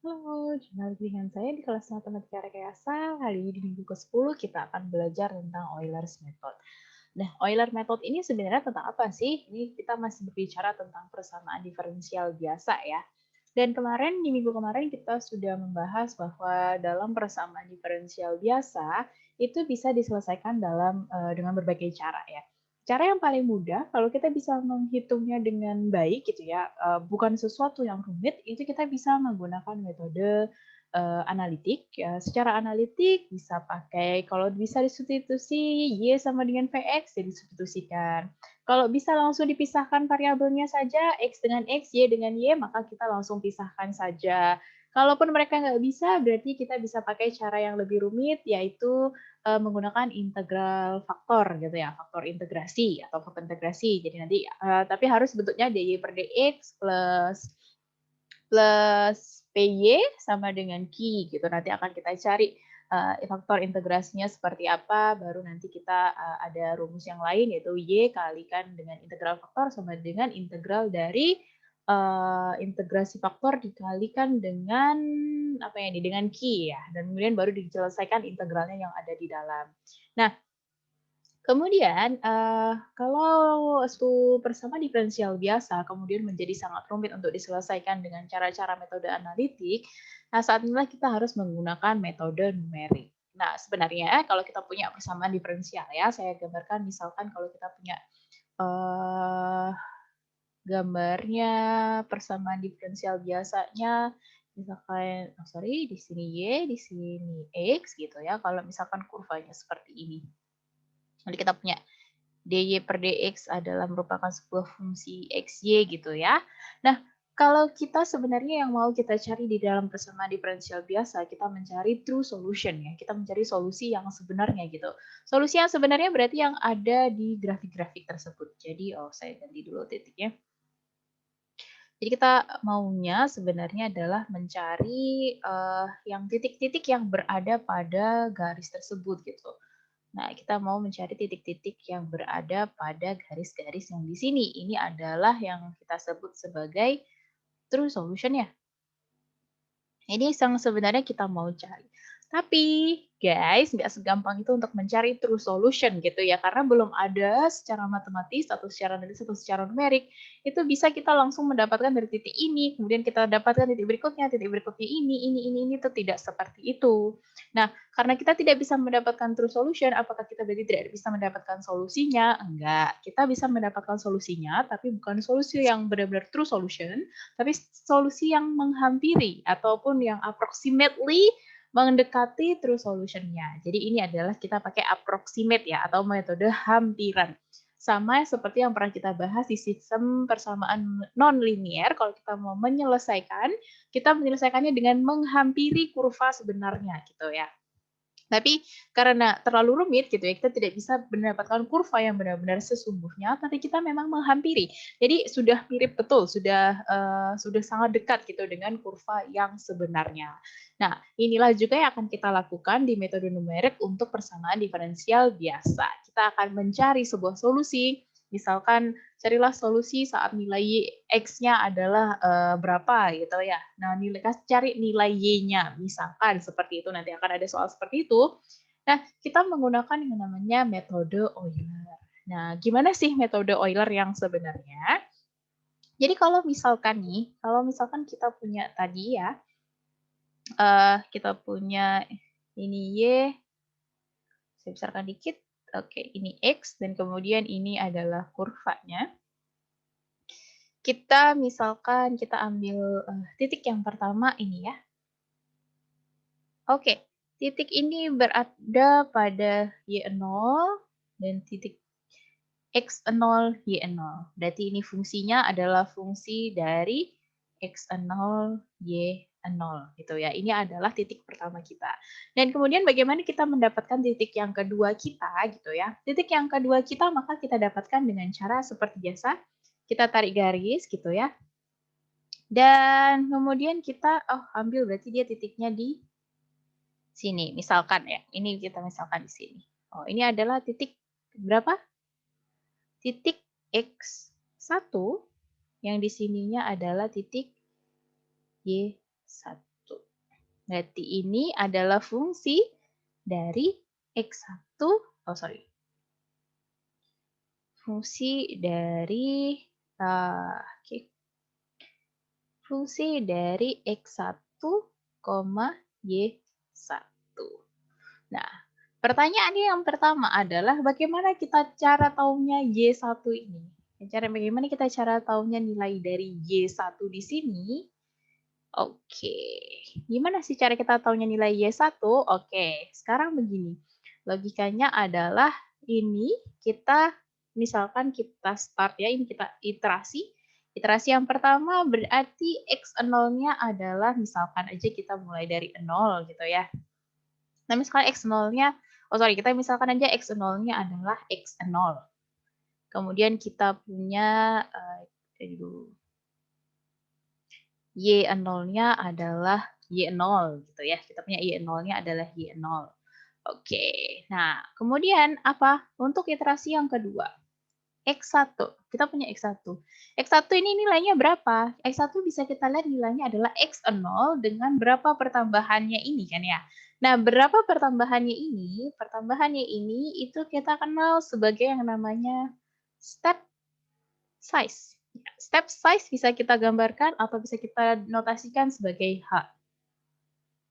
Halo, jumpa lagi dengan saya di kelas Matematika Rekayasa. Hari ini di minggu ke-10 kita akan belajar tentang Euler's Method. Nah, Euler Method ini sebenarnya tentang apa sih? Ini kita masih berbicara tentang persamaan diferensial biasa ya. Dan kemarin, di minggu kemarin kita sudah membahas bahwa dalam persamaan diferensial biasa itu bisa diselesaikan dengan berbagai cara ya. Cara yang paling mudah kalau kita bisa menghitungnya dengan baik gitu ya, bukan sesuatu yang rumit, itu kita bisa menggunakan metode analitik ya. Secara analitik bisa pakai kalau bisa disubstitusi Y sama dengan Vx ya disubstitusikan. Kalau bisa langsung dipisahkan variabelnya saja, X dengan X, Y dengan Y, maka kita langsung pisahkan saja. Kalaupun mereka nggak bisa, berarti kita bisa pakai cara yang lebih rumit, yaitu menggunakan integral faktor gitu ya, faktor integrasi atau faktor integrasi. Jadi nanti tapi harus bentuknya dy per dx plus py sama dengan q gitu. Nanti akan kita cari faktor integrasinya seperti apa, baru nanti kita ada rumus yang lain yaitu y kalikan dengan integral faktor sama dengan integral dari integrasi faktor dikalikan dengan apa ya ini dengan Q ya, dan kemudian baru diselesaikan integralnya yang ada di dalam. Nah, kemudian kalau suatu persamaan diferensial biasa kemudian menjadi sangat rumit untuk diselesaikan dengan cara-cara metode analitik, nah saat inilah kita harus menggunakan metode numerik. Nah, sebenarnya kalau kita punya persamaan diferensial ya, saya gambarkan misalkan kalau kita punya eh, gambarnya persamaan diferensial biasanya, misalkan, oh sorry, di sini Y, di sini X gitu ya, kalau misalkan kurvanya seperti ini. Nanti kita punya dy per dx adalah merupakan sebuah fungsi xy gitu ya. Nah, kalau kita sebenarnya yang mau kita cari di dalam persamaan diferensial biasa, kita mencari true solution ya. Kita mencari solusi yang sebenarnya gitu. Solusi yang sebenarnya berarti yang ada di grafik-grafik tersebut. Jadi, saya ganti dulu titiknya. Jadi kita maunya sebenarnya adalah mencari yang titik-titik yang berada pada garis tersebut gitu. Nah, kita mau mencari titik-titik yang berada pada garis-garis yang di sini. Ini adalah yang kita sebut sebagai true solution ya. Ini yang sebenarnya kita mau cari. Tapi guys, nggak segampang itu untuk mencari true solution gitu ya, karena belum ada secara matematis atau secara analitis atau secara numerik, itu bisa kita langsung mendapatkan dari titik ini, kemudian kita dapatkan titik berikutnya ini, itu tidak seperti itu. Nah, karena kita tidak bisa mendapatkan true solution, apakah kita berarti tidak bisa mendapatkan solusinya? Enggak, kita bisa mendapatkan solusinya, tapi bukan solusi yang benar-benar true solution, tapi solusi yang menghampiri ataupun yang approximately mendekati true solution-nya. Jadi ini adalah kita pakai approximate ya, atau metode hampiran. Sama seperti yang pernah kita bahas di sistem persamaan non-linear, kalau kita mau menyelesaikan, kita menyelesaikannya dengan menghampiri kurva sebenarnya gitu ya. Tapi karena terlalu rumit gitu ya, kita tidak bisa mendapatkan kurva yang benar-benar sesungguhnya, tapi kita memang menghampiri. Jadi sudah mirip betul, sudah sangat dekat gitu dengan kurva yang sebenarnya. Nah, inilah juga yang akan kita lakukan di metode numerik untuk persamaan diferensial biasa. Kita akan mencari sebuah solusi, misalkan carilah solusi saat nilai X-nya adalah berapa gitu ya. Nah, cari nilai Y-nya, misalkan seperti itu, nanti akan ada soal seperti itu. Nah, kita menggunakan yang namanya metode Euler. Nah, gimana sih metode Euler yang sebenarnya? Jadi kalau misalkan kita punya tadi ya, kita punya ini Y, saya besarkan dikit, oke, ini X, dan kemudian ini adalah kurvanya. Kita misalkan kita ambil titik yang pertama ini ya. Oke, titik ini berada pada Y0 dan titik X0, Y0. Berarti ini fungsinya adalah fungsi dari X0, Y0 gitu ya. Ini adalah titik pertama kita. Dan kemudian bagaimana kita mendapatkan titik yang kedua kita gitu ya. Titik yang kedua kita maka kita dapatkan dengan cara seperti biasa. Kita tarik garis gitu ya. Dan kemudian kita ambil berarti dia titiknya di sini. Misalkan ya, ini kita misalkan di sini. Oh, ini adalah titik berapa? Titik X1 yang di sininya adalah titik Y1. Berarti ini adalah fungsi dari X1, oh sorry, fungsi dari, oke, fungsi dari X1, Y1. Nah, pertanyaannya yang pertama adalah bagaimana kita cara taunya Y1 ini? Bagaimana kita cara taunya nilai dari Y1 di sini? Oke, gimana sih cara kita taunya nilai Y1? Oke, sekarang begini. Logikanya adalah ini kita, misalkan kita start ya, ini kita iterasi. Iterasi yang pertama berarti X0-nya adalah, misalkan aja kita mulai dari 0 gitu ya. Nah, misalkan X0-nya, oh sorry, kita misalkan aja X0-nya adalah X0. Kemudian kita punya, Y0-nya adalah Y0 gitu ya. Kita punya Y0-nya adalah Y0. Oke, nah kemudian apa? Untuk iterasi yang kedua, X1. Kita punya X1. X1 ini nilainya berapa? X1 bisa kita lihat nilainya adalah X0 dengan berapa pertambahannya ini kan ya. Nah, berapa pertambahannya ini? Pertambahannya ini itu kita kenal sebagai yang namanya step size. Step size bisa kita gambarkan atau bisa kita notasikan sebagai H.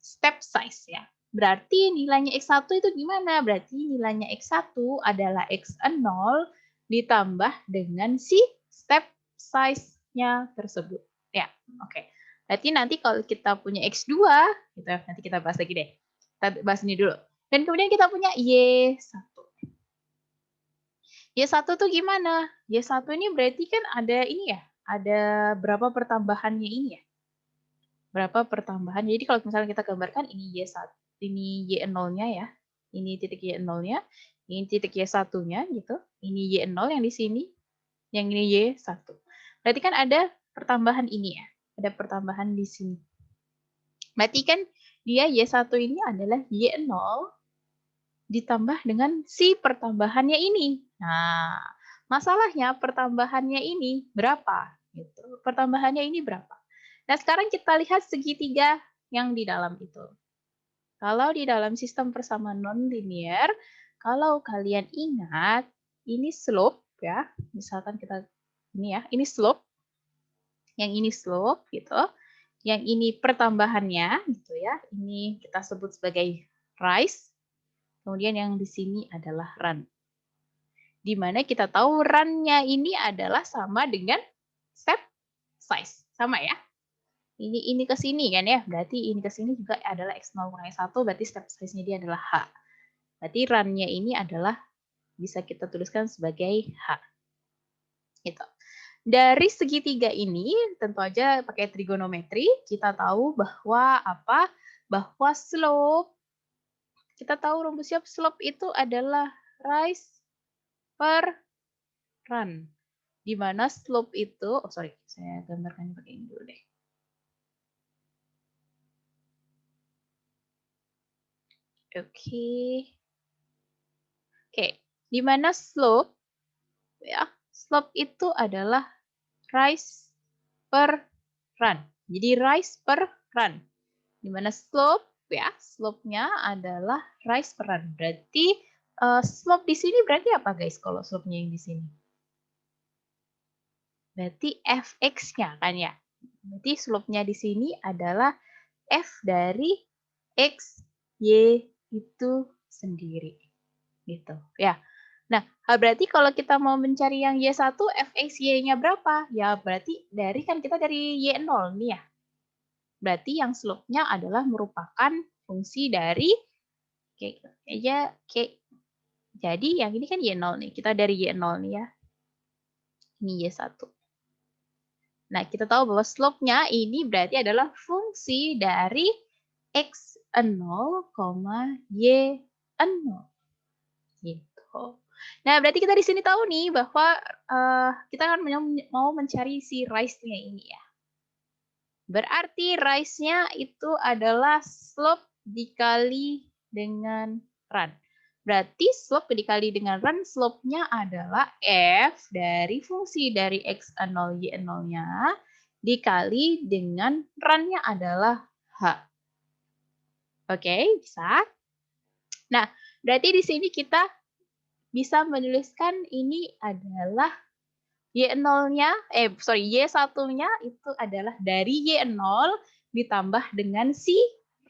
Step size ya. Berarti nilainya X1 itu gimana? Berarti nilainya X1 adalah X0 ditambah dengan si step size-nya tersebut. Ya, oke. Berarti nanti kalau kita punya X2, gitu, nanti kita bahas lagi deh. Kita bahas ini dulu. Dan kemudian kita punya Y1. Y1 tuh gimana? Y1 ini berarti kan ada ini ya, ada berapa pertambahannya ini ya? Berapa pertambahan. Jadi kalau misalnya kita gambarkan ini Y1, ini Y0-nya ya. Ini titik Y0-nya, ini titik Y1-nya gitu. Ini Y0 yang di sini, yang ini Y1. Berarti kan ada pertambahan ini ya. Ada pertambahan di sini. Berarti kan dia Y1 ini adalah Y0 ditambah dengan si pertambahannya ini. Nah, masalahnya pertambahannya ini berapa? Gitu. Pertambahannya ini berapa? Nah, sekarang kita lihat segitiga yang di dalam itu. Kalau di dalam sistem persamaan nonlinear, kalau kalian ingat, ini slope ya. Misalkan kita ini ya, ini slope. Yang ini slope gitu. Yang ini pertambahannya gitu ya. Ini kita sebut sebagai rise. Kemudian yang di sini adalah run. Di mana kita tahu run-nya ini adalah sama dengan step size. Sama ya? Ini ke sini kan ya, berarti ini ke sini juga adalah X0 kurangi 1, berarti step size-nya dia adalah H. Berarti run-nya ini adalah bisa kita tuliskan sebagai H. Gitu. Dari segitiga ini, tentu aja pakai trigonometri, kita tahu bahwa apa? Bahwa slope, kita tahu rumusnya slope itu adalah rise per run. Di mana slope itu, oh sorry, saya gambarkan pakai ini dulu deh. Oke. Oke, di mana slope ya, slope itu adalah rise per run. Jadi rise per run. Di mana slope ya, slope-nya adalah rise per run. Berarti slope di sini berarti apa guys kalau slope-nya yang di sini? Berarti fx-nya kan ya. Berarti slope-nya di sini adalah f dari x, y itu sendiri. Gitu ya. Nah, berarti kalau kita mau mencari yang Y1, fx y-nya berapa? Ya, berarti kan kita dari Y0 nih ya. Berarti yang slope-nya adalah merupakan fungsi dari jadi yang ini kan Y0 nih. Kita dari Y0 nih ya. Ini Y1. Nah, kita tahu bahwa slope-nya ini berarti adalah fungsi dari X0, Y0. Gitu. Nah, berarti kita di sini tahu nih bahwa kita kan mau mencari si rise-nya ini ya. Berarti rise-nya itu adalah slope dikali dengan run. Berarti slope dikali dengan run, slope-nya adalah f dari fungsi dari x0, y0-nya dikali dengan run-nya adalah h. Oke, bisa. Nah, berarti di sini kita bisa menuliskan ini adalah Y0-nya, Y1-nya itu adalah dari Y0 ditambah dengan si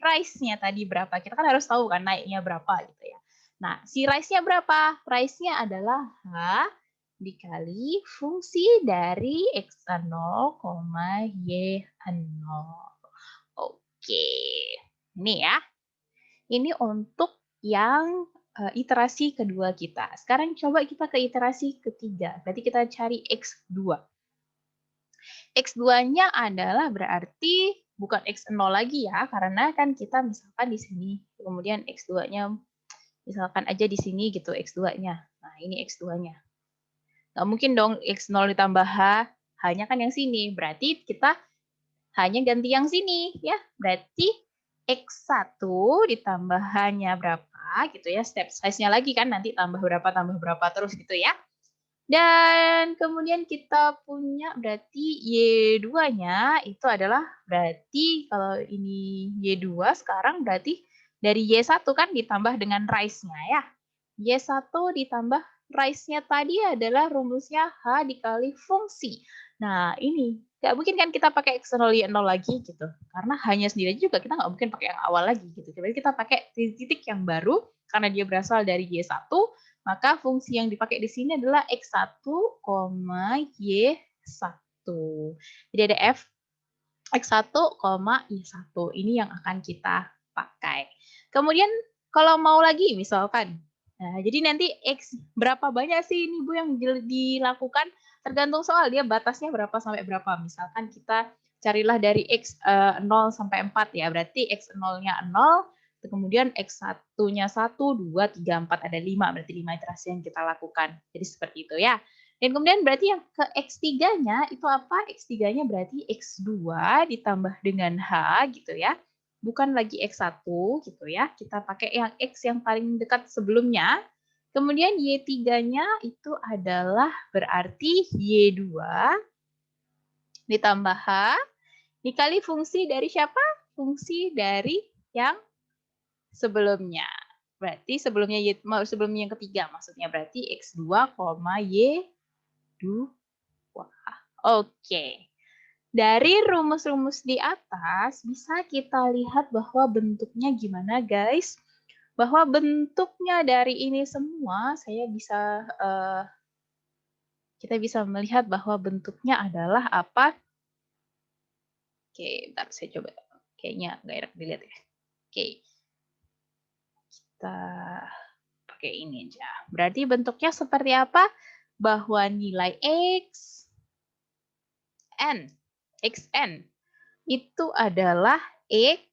rise-nya tadi berapa. Kita kan harus tahu kan naiknya berapa gitu ya. Nah, si rise-nya berapa? Rise-nya adalah H dikali fungsi dari X0, Y0. Oke. Ini ya. Ini untuk yang iterasi kedua kita. Sekarang coba kita ke iterasi ketiga. Berarti kita cari X2. X2-nya adalah berarti bukan X0 lagi ya, karena kan kita misalkan di sini, kemudian X2-nya misalkan aja di sini gitu X2-nya. Nah, ini X2-nya. Nggak mungkin dong X0 ditambah H, H-nya kan yang sini. Berarti kita hanya ganti yang sini ya. Berarti X1 ditambah H-nya berapa gitu ya. Step size-nya lagi kan nanti tambah berapa terus gitu ya. Dan kemudian kita punya berarti Y2-nya itu adalah berarti kalau ini Y2 sekarang berarti dari Y1 kan ditambah dengan rise-nya ya. Y1 ditambah rise-nya tadi adalah rumusnya H dikali fungsi. Nah, ini nggak mungkin kan kita pakai X0 Y0 lagi gitu. Karena hanya sendiri juga kita nggak mungkin pakai yang awal lagi gitu. Jadi kita pakai titik yang baru karena dia berasal dari Y1, maka fungsi yang dipakai di sini adalah X1, Y1. Jadi ada F X1, Y1. Ini yang akan kita pakai. Kemudian kalau mau lagi misalkan, nah, jadi nanti X berapa banyak sih ini Bu yang dilakukan? Tergantung soal dia batasnya berapa sampai berapa. Misalkan kita carilah dari X 0 sampai 4 ya. Berarti X0-nya 0, kemudian X1-nya 1, 2, 3, 4, ada 5. Berarti 5 iterasi yang kita lakukan. Jadi seperti itu ya. Dan kemudian berarti yang ke X3-nya itu apa? X3-nya berarti X2 ditambah dengan H gitu ya. Bukan lagi X1 gitu ya. Kita pakai yang X yang paling dekat sebelumnya. Kemudian Y3-nya itu adalah berarti Y2 ditambah H dikali fungsi dari siapa? Fungsi dari yang sebelumnya. Berarti sebelumnya yang ketiga maksudnya berarti X2, Y2. Oke. Dari rumus-rumus di atas bisa kita lihat bahwa bentuknya gimana guys. Bahwa bentuknya dari ini semua kita bisa melihat bahwa bentuknya adalah apa? Oke, bentar saya coba. Kayaknya nggak enak dilihat ya. Oke. Kita pakai ini aja. Berarti bentuknya seperti apa? Bahwa nilai xn itu adalah X.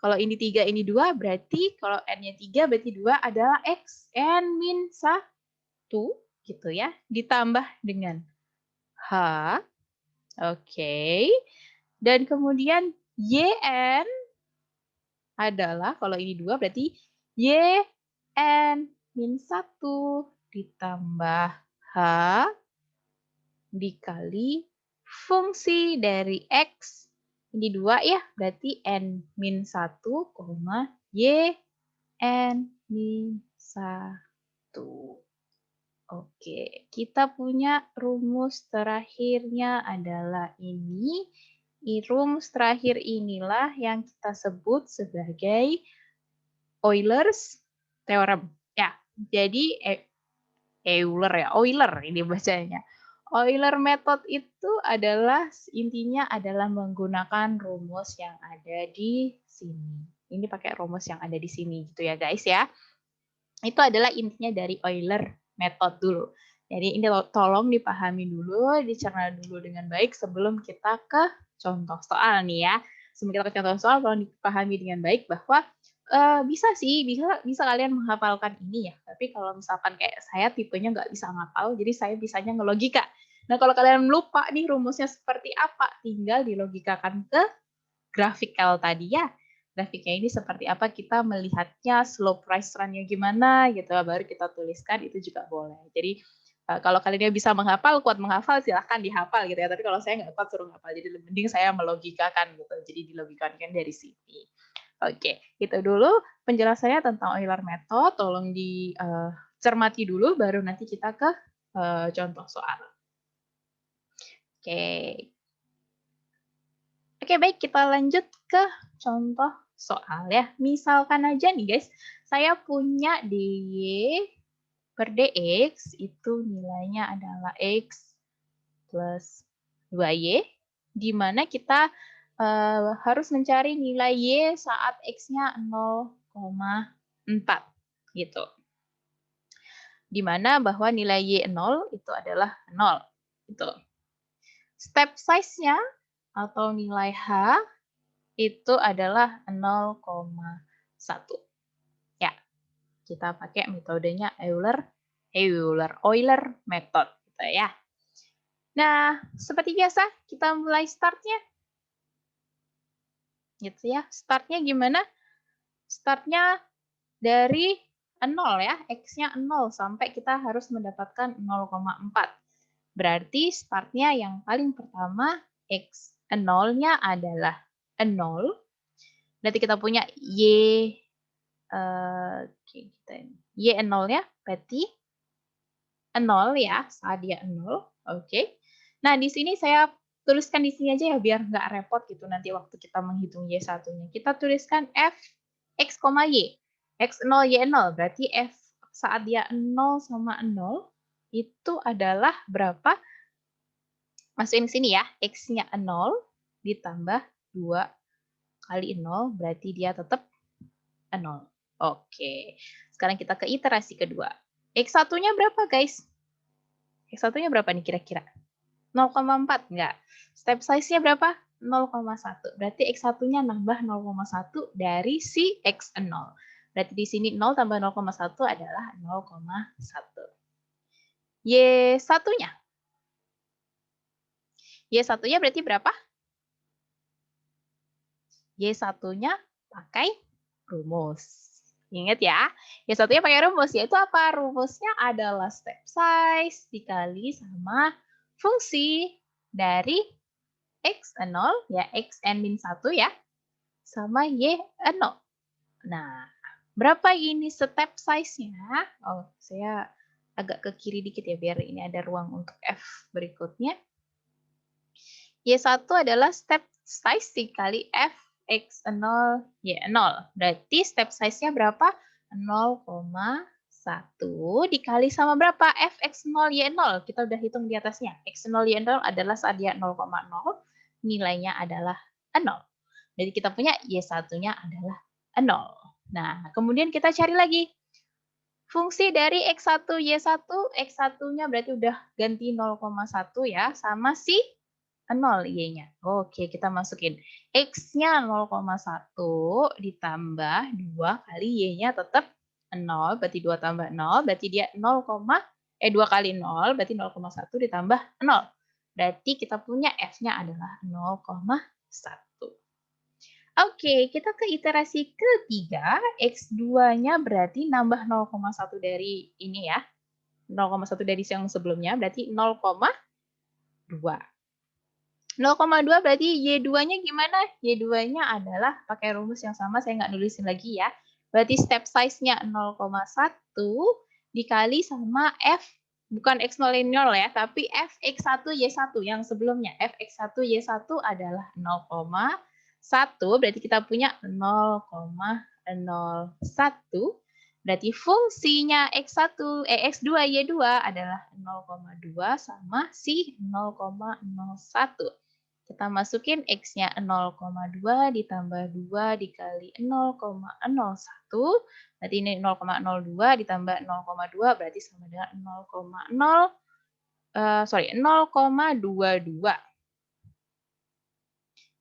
Kalau ini 3, ini 2, berarti kalau N-nya 3, berarti 2 adalah X. N min 1, gitu ya. Ditambah dengan H. Oke. Dan kemudian YN adalah, kalau ini 2, berarti YN min 1 ditambah H dikali fungsi dari X. Ini 2 ya, berarti N min 1, Y N min 1. Oke, kita punya rumus terakhirnya adalah ini. Rumus terakhir inilah yang kita sebut sebagai Euler's Theorem. Ya, jadi Euler ini bacanya. Euler method itu adalah intinya adalah menggunakan rumus yang ada di sini. Ini pakai rumus yang ada di sini gitu ya guys ya. Itu adalah intinya dari Euler method dulu. Jadi ini tolong dipahami dulu, dicerna dulu dengan baik sebelum kita ke contoh soal nih ya. Sebelum kita ke contoh soal, tolong dipahami dengan baik bahwa bisa kalian menghafalkan ini ya. Tapi kalau misalkan kayak saya tipenya nggak bisa ngapal, jadi saya bisanya ngelogika. Nah kalau kalian lupa nih rumusnya seperti apa, tinggal dilogikakan ke grafikal tadi ya. Grafiknya ini seperti apa, kita melihatnya slope rise run-nya gimana gitu, baru kita tuliskan, itu juga boleh. Jadi kalau kalian bisa menghafal, kuat menghafal, silahkan dihafal gitu ya. Tapi kalau saya nggak kuat suruh menghafal, jadi lebih mending saya melogikakan gitu. Jadi dilogikakan dari sini. Oke, itu dulu penjelasannya tentang Euler method. Tolong dicermati dulu, baru nanti kita ke contoh soal. Oke. Oke, baik, kita lanjut ke contoh soal ya. Misalkan aja nih guys, saya punya dy per dx itu nilainya adalah x plus 2y, di mana kita harus mencari nilai y saat x-nya 0,4 gitu. Di mana bahwa nilai y 0 itu adalah 0 gitu. Step size-nya atau nilai h itu adalah 0,1. Ya, kita pakai metodenya Euler method gitu ya. Nah, seperti biasa kita mulai startnya. Gitu ya. Startnya gimana? Startnya dari 0 ya, x-nya 0 sampai kita harus mendapatkan 0,4. Berarti startnya yang paling pertama x 0-nya adalah 0. Berarti kita punya y y 0-nya berarti 0 ya, saat dia 0. Oke. Nah, di sini saya tuliskan di sini aja ya biar nggak repot gitu nanti waktu kita menghitung y1-nya. Kita tuliskan f x, y. X0, y0. Berarti f saat dia 0 sama 0 itu adalah berapa? Masukin sini ya. X-nya 0 ditambah 2 kali 0 berarti dia tetap 0. Oke. Sekarang kita ke iterasi kedua. X1-nya berapa, guys? X1-nya berapa nih kira-kira? 0,4 enggak. Step size-nya berapa? 0,1. Berarti X1-nya nambah 0,1 dari si X0. Berarti di sini 0 tambah 0,1 adalah 0,1. Y1-nya. Y1-nya berarti berapa? Y1-nya pakai rumus. Ingat ya, Y1-nya pakai rumus. Yaitu apa? Rumusnya adalah step size dikali sama fungsi dari X0, ya Xn min 1 ya, sama Y0. Nah, berapa ini step size-nya? Oh, saya agak ke kiri dikit ya, biar ini ada ruang untuk F berikutnya. Y1 adalah step size dikali F X0, Y0. Berarti step size-nya berapa? 0,1 dikali sama berapa? F X0, Y0. Kita udah hitung di atasnya. X0, Y0 adalah saat dia 0,0, nilainya adalah 0. Jadi kita punya Y1-nya adalah 0. Nah, kemudian kita cari lagi. Fungsi dari X1, Y1, X1-nya berarti udah ganti 0,1 ya, sama si 0 Y-nya. Oke, kita masukin. X-nya 0,1 ditambah 2 kali Y-nya tetap 0, berarti 2 tambah 0, berarti dia 2 kali 0, berarti 0,1 ditambah 0. Berarti kita punya F-nya adalah 0,1. Oke, kita ke iterasi ketiga. X2-nya berarti nambah 0,1 dari ini ya. 0,1 dari yang sebelumnya, berarti 0,2. 0,2 berarti Y2-nya gimana? Y2-nya adalah pakai rumus yang sama, saya nggak nulisin lagi ya. Berarti step size-nya 0,1 dikali sama F, bukan X0 linear ya, tapi F X1 Y1 yang sebelumnya. F X1 Y1 adalah 0,1, berarti kita punya 0,01. Berarti fungsinya X1, X2, Y2 adalah 0,2 sama si 0,01. Kita masukin X-nya 0,2 ditambah 2 dikali 0,01. Berarti ini 0,02 ditambah 0,2 berarti sama dengan 0,22.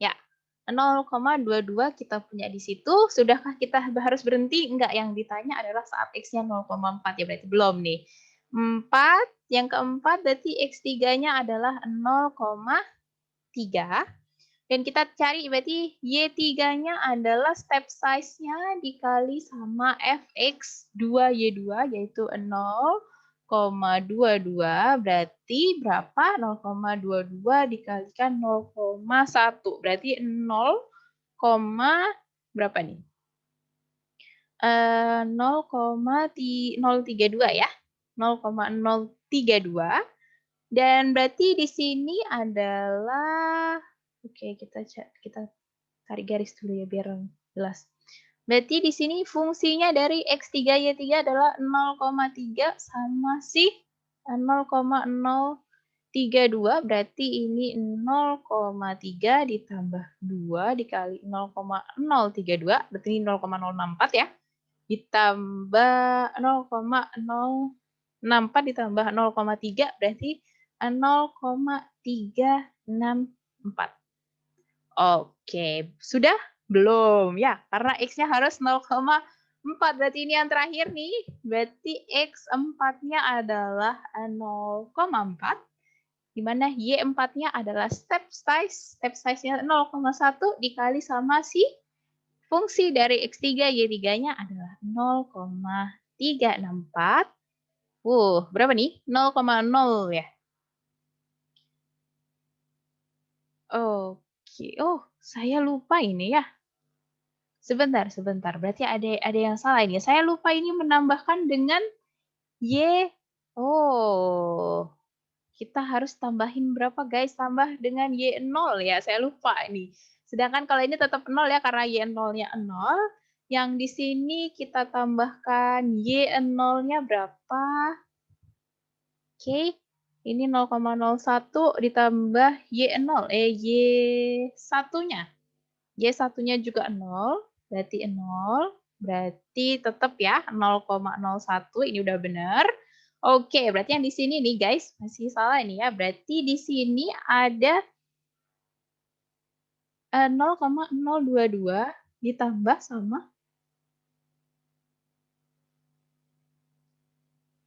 Ya, 0,22 kita punya di situ. Sudahkah kita harus berhenti? Enggak, yang ditanya adalah saat X-nya 0,4 ya, berarti belum nih. 4, yang keempat berarti X3-nya adalah 0,3. Dan kita cari berarti Y3-nya adalah step size-nya dikali sama Fx2Y2 yaitu 0,22 berarti berapa? 0,22 dikalikan 0,1 berarti 0,2 berapa nih? 0,032 ya. 0,032 dan berarti di sini adalah oke kita tarik garis dulu ya biar jelas. Berarti di sini fungsinya dari X3 Y3 adalah 0,3 sama si 0,032 berarti ini 0,3 ditambah 2 dikali 0,032 berarti ini 0,064 ya. Ditambah 0,064 ditambah 0,3 berarti 0,364. Oke, sudah? Belum ya, karena X-nya harus 0,4. Berarti ini yang terakhir nih. Berarti X4-nya adalah 0,4. Di mana Y4-nya adalah step size. Step size-nya 0,1 dikali sama si fungsi dari X3, Y3-nya adalah 0,364. Berapa nih? 0,0 ya? Oke. Oh, saya lupa ini ya. Sebentar. Berarti ada yang salah ini. Saya lupa ini menambahkan dengan Y. Oh, kita harus tambahin berapa guys? Tambah dengan Y0 ya. Saya lupa ini. Sedangkan kalau ini tetap 0 ya karena Y0-nya 0. Yang di sini kita tambahkan Y0-nya berapa? Oke. Ini 0,01 ditambah Y0. Y1-nya. Y1-nya juga 0. Berarti 0. Berarti tetap ya 0,01. Ini udah benar. Oke, berarti yang di sini nih guys, masih salah ini ya. Berarti di sini ada 0,022 ditambah sama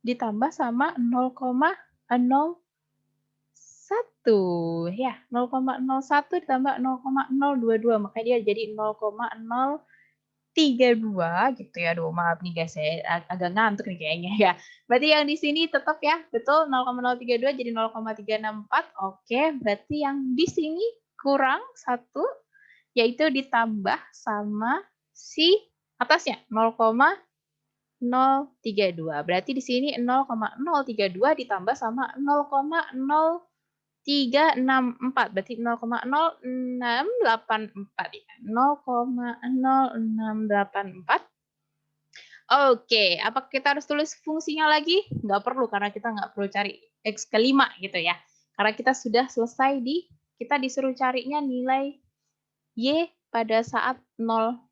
0,01 ya. 0,01 ditambah 0,022 makanya dia jadi 0,032 gitu ya. Aduh, maaf nih guys, saya agak ngantuk nih kayaknya ya. Berarti yang di sini tetap ya, betul 0,032 jadi 0,364. Oke, berarti yang di sini kurang 1 yaitu ditambah sama si atasnya 0,032. Berarti di sini 0,032 ditambah sama 0,0364. Berarti 0,0684 ya. 0,0684. Oke, apakah kita harus tulis fungsinya lagi? Nggak perlu, karena kita nggak perlu cari X kelima gitu ya. Karena kita sudah selesai kita disuruh carinya nilai Y pada saat 0,4.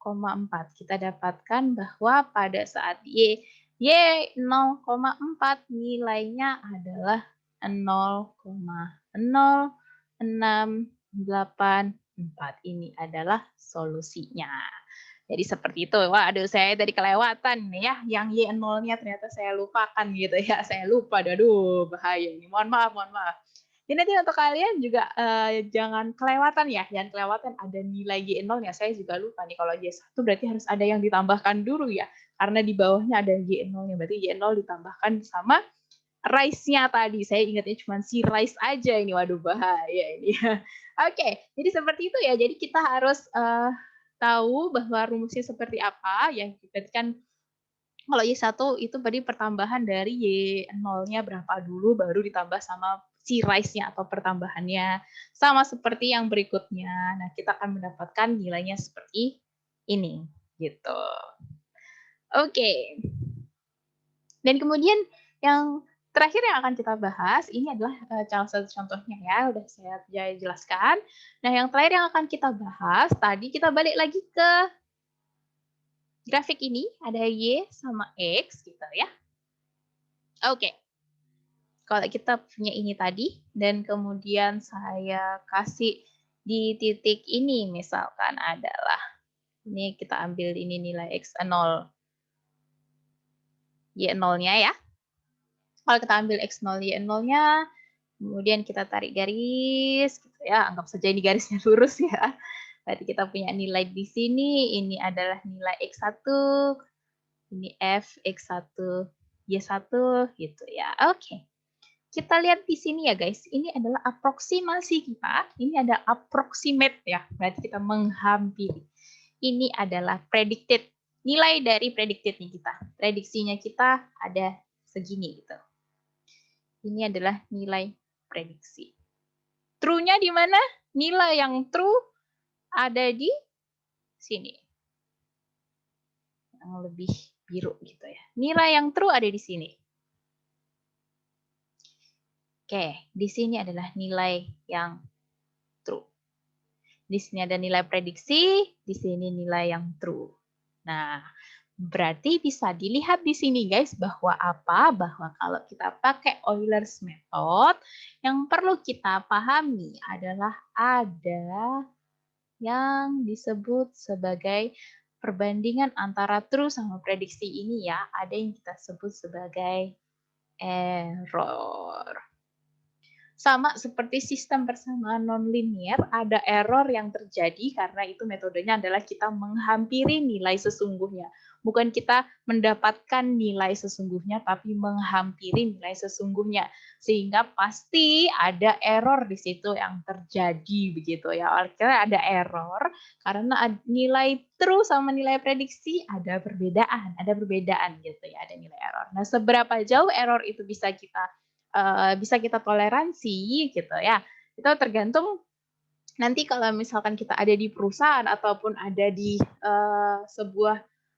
Kita dapatkan bahwa pada saat Y 0,4 nilainya adalah 0,0684. Ini adalah solusinya. Jadi seperti itu. Wah, aduh saya tadi kelewatan nih ya. Yang Y0-nya ternyata saya lupakan gitu ya. Saya lupa. Aduh, bahaya ini. Mohon maaf. Jadi nanti untuk kalian juga jangan kelewatan ya. Jangan kelewatan ada nilai Y0-nya. Saya juga lupa nih. Kalau Y1 berarti harus ada yang ditambahkan dulu ya. Karena di bawahnya ada Y0-nya. Berarti Y0 ditambahkan sama rice-nya tadi. Saya ingatnya cuma si rice aja ini. Waduh, bahaya ini. Oke, jadi seperti itu ya. Jadi kita harus tahu bahwa rumusnya seperti apa. Yang berarti kan kalau Y1 itu tadi pertambahan dari Y0-nya berapa dulu, baru ditambah sama si rice-nya atau pertambahannya. Sama seperti yang berikutnya. Nah, kita akan mendapatkan nilainya seperti ini. Gitu. Oke. Dan kemudian yang terakhir yang akan kita bahas, ini adalah salah satu contohnya ya, udah saya jelaskan. Nah, yang terakhir yang akan kita bahas, tadi kita balik lagi ke grafik ini, ada Y sama X gitu ya. Oke. Kalau kita punya ini tadi, dan kemudian saya kasih di titik ini, misalkan adalah, ini kita ambil ini nilai X0, Y0-nya ya. Kalau kita ambil X0, Y0-nya, kemudian kita tarik garis, gitu ya, anggap saja ini garisnya lurus ya. Berarti kita punya nilai di sini, ini adalah nilai X1, ini F, X1, Y1, gitu ya. Oke. Kita lihat di sini ya guys, ini adalah aproksimasi kita, ini ada approximate ya, berarti kita menghampiri. ini adalah predicted. Nilai dari predicted-nya kita. Prediksinya kita ada segini gitu. Ini adalah nilai prediksi. True-nya di mana? Nilai yang true ada di sini. Yang lebih biru gitu ya. Nilai yang true ada di sini. Oke, di sini adalah nilai yang true. Di sini ada nilai prediksi, di sini nilai yang true. Nah, berarti bisa dilihat di sini guys bahwa apa? Bahwa kalau kita pakai Euler's method, yang perlu kita pahami adalah ada yang disebut sebagai perbandingan antara true sama prediksi ini ya. Ada yang kita sebut sebagai error. Sama seperti sistem persamaan nonlinear, ada error yang terjadi karena itu metodenya adalah kita menghampiri nilai sesungguhnya. Bukan kita mendapatkan nilai sesungguhnya, tapi menghampiri nilai sesungguhnya. Sehingga pasti ada error di situ yang terjadi begitu ya. Akhirnya ada error karena nilai true sama nilai prediksi ada perbedaan gitu ya, ada nilai error. Nah, seberapa jauh error itu bisa kita toleransi gitu ya. Itu tergantung nanti kalau misalkan kita ada di perusahaan ataupun ada di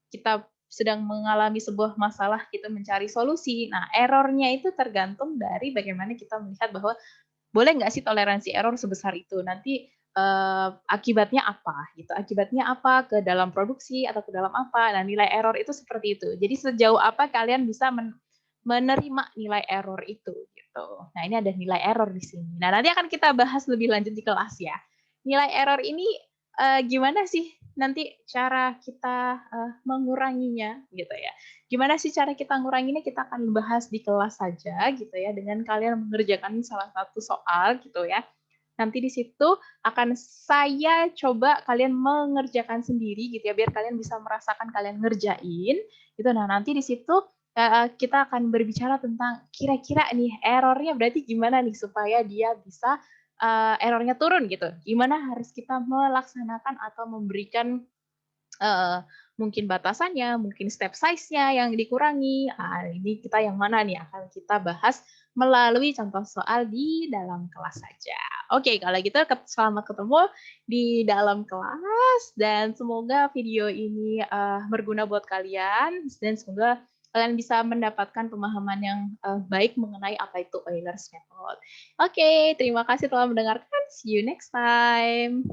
kita sedang mengalami sebuah masalah, kita mencari solusi. Nah, errornya itu tergantung dari bagaimana kita melihat bahwa boleh nggak sih toleransi error sebesar itu. Nanti akibatnya apa gitu. Akibatnya apa ke dalam produksi atau ke dalam apa. Nah, nilai error itu seperti itu. Jadi sejauh apa kalian bisa menerima nilai error itu gitu. Nah, ini ada nilai error di sini. Nah, nanti akan kita bahas lebih lanjut di kelas ya. Nilai error ini gimana sih nanti cara kita menguranginya gitu ya. Gimana sih cara kita menguranginya, kita akan bahas di kelas saja gitu ya, dengan kalian mengerjakan salah satu soal gitu ya. Nanti di situ akan saya coba kalian mengerjakan sendiri gitu ya, biar kalian bisa merasakan kalian ngerjain gitu. Nah, nanti di situ kita akan berbicara tentang kira-kira nih errornya berarti gimana nih supaya dia bisa errornya turun gitu. Gimana harus kita melaksanakan atau memberikan mungkin batasannya, mungkin step size-nya yang dikurangi. Ini kita yang mana nih akan kita bahas melalui contoh soal di dalam kelas saja. Oke, kalau gitu selamat ketemu di dalam kelas dan semoga video ini berguna buat kalian dan semoga kalian bisa mendapatkan pemahaman yang baik mengenai apa itu Euler's method. Oke, terima kasih telah mendengarkan. See you next time.